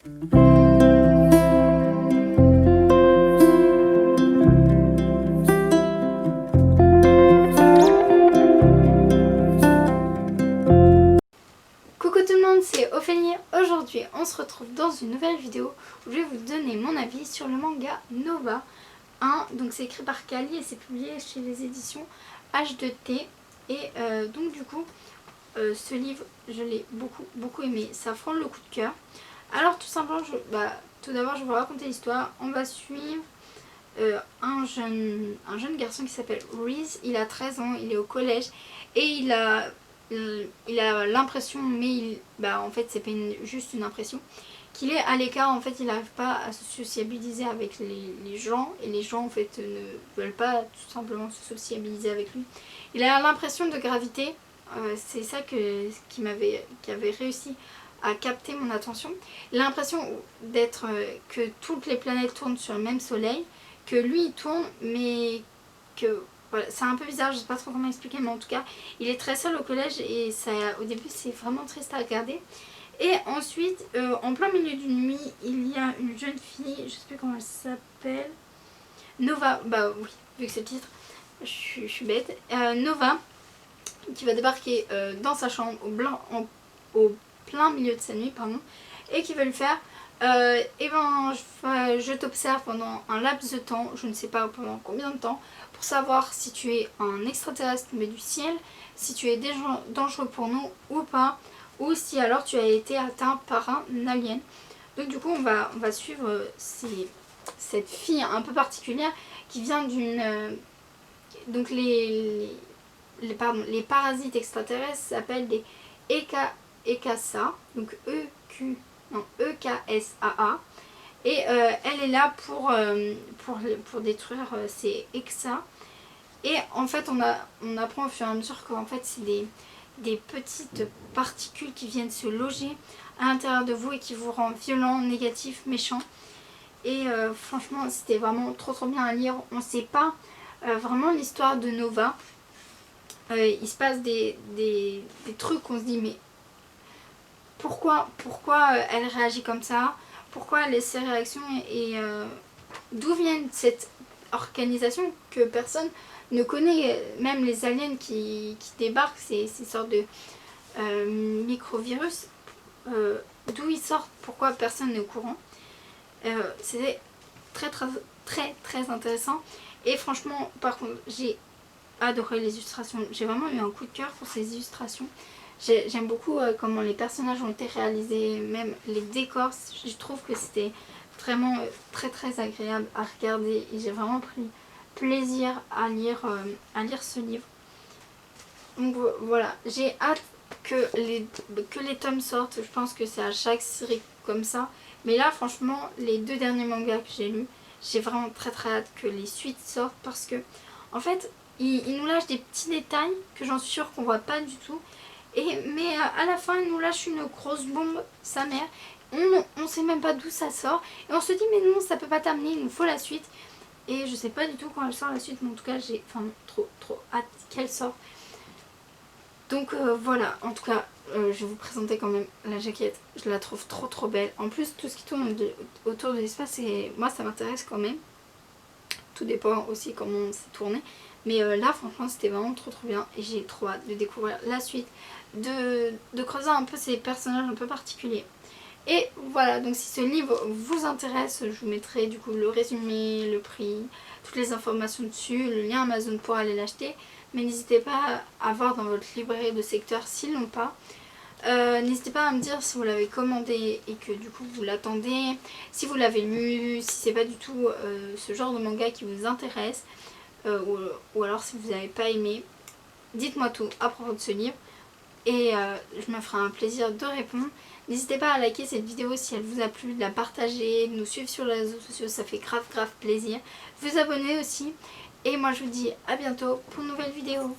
Coucou tout le monde, c'est Ophélie. Aujourd'hui on se retrouve dans une nouvelle vidéo où je vais vous donner mon avis sur le manga Nova 1. Donc c'est écrit par Kali et c'est publié chez les éditions H2T. Et donc du coup ce livre je l'ai beaucoup aimé, ça frôle le coup de cœur. Alors tout simplement, tout d'abord je vais vous raconter l'histoire. On va suivre un jeune garçon qui s'appelle Reese. Il a 13 ans, il est au collège et il a l'impression, mais en fait c'est pas juste une impression, qu'il est à l'écart. En fait il n'arrive pas à se sociabiliser avec les gens, et les gens en fait ne veulent pas tout simplement se sociabiliser avec lui. Il a l'impression de gravité, c'est ça qui avait réussi à capter mon attention. Il a l'impression que toutes les planètes tournent sur le même soleil, que lui il tourne, mais que voilà, c'est un peu bizarre, je sais pas trop comment expliquer, mais en tout cas il est très seul au collège et ça, au début c'est vraiment triste à regarder. Et ensuite en plein milieu d'une nuit il y a une jeune fille, je sais plus comment elle s'appelle, Nova, bah oui vu que c'est le titre, je suis bête, Nova, qui va débarquer dans sa chambre au plein milieu de sa nuit, pardon, et qui va lui faire je t'observe pendant un laps de temps, je ne sais pas pendant combien de temps, pour savoir si tu es un extraterrestre tombé du ciel, si tu es dangereux pour nous ou pas, ou si alors tu as été atteint par un alien. Donc du coup on va suivre cette fille un peu particulière qui vient d'une... donc les parasites extraterrestres s'appellent des EKSA, donc EKSAA. Et elle est là pour détruire ces EXA. Et en fait on apprend au fur et à mesure qu'en fait c'est des petites particules qui viennent se loger à l'intérieur de vous et qui vous rendent violent, négatif, méchant. Et franchement c'était vraiment trop bien à lire. On ne sait pas vraiment l'histoire de Nova. Il se passe des trucs, on se dit mais pourquoi elle réagit comme ça, pourquoi elle a ces réactions, et d'où viennent cette organisation que personne ne connaît, même les aliens qui débarquent, ces sortes de microvirus, d'où ils sortent, pourquoi personne n'est au courant. C'était très intéressant. Et franchement par contre j'ai adoré les illustrations, j'ai vraiment eu un coup de cœur pour ces illustrations. J'aime beaucoup comment les personnages ont été réalisés, même les décors, je trouve que c'était vraiment très agréable à regarder et j'ai vraiment pris plaisir à lire ce livre. Donc voilà, j'ai hâte que les tomes sortent. Je pense que c'est à chaque série comme ça, mais là franchement les 2 derniers mangas que j'ai lus, j'ai vraiment très hâte que les suites sortent, parce que en fait ils nous lâchent des petits détails que j'en suis sûre qu'on voit pas du tout. Mais à la fin il nous lâche une grosse bombe, sa mère. On sait même pas d'où ça sort. Et on se dit mais non, ça peut pas terminer, il nous faut la suite. Et je sais pas du tout quand elle sort la suite, mais en tout cas j'ai trop hâte qu'elle sorte. Donc voilà, en tout cas je vais vous présenter quand même la jaquette. Je la trouve trop belle. En plus tout ce qui tourne autour de l'espace, moi ça m'intéresse quand même. Tout dépend aussi comment c'est tourné. Mais là franchement c'était vraiment trop bien et j'ai trop hâte de découvrir la suite, de creuser un peu ces personnages un peu particuliers. Et voilà, donc si ce livre vous intéresse, je vous mettrai du coup le résumé, le prix, toutes les informations dessus, le lien Amazon pour aller l'acheter. Mais n'hésitez pas à voir dans votre librairie de secteur s'ils l'ont pas. N'hésitez pas à me dire si vous l'avez commandé et que du coup vous l'attendez, si vous l'avez lu, si c'est pas du tout ce genre de manga qui vous intéresse, ou alors si vous n'avez pas aimé. Dites-moi tout à propos de ce livre et je me ferai un plaisir de répondre. N'hésitez pas à liker cette vidéo si elle vous a plu, de la partager, de nous suivre sur les réseaux sociaux, ça fait grave plaisir. Vous abonner aussi, et moi je vous dis à bientôt pour une nouvelle vidéo.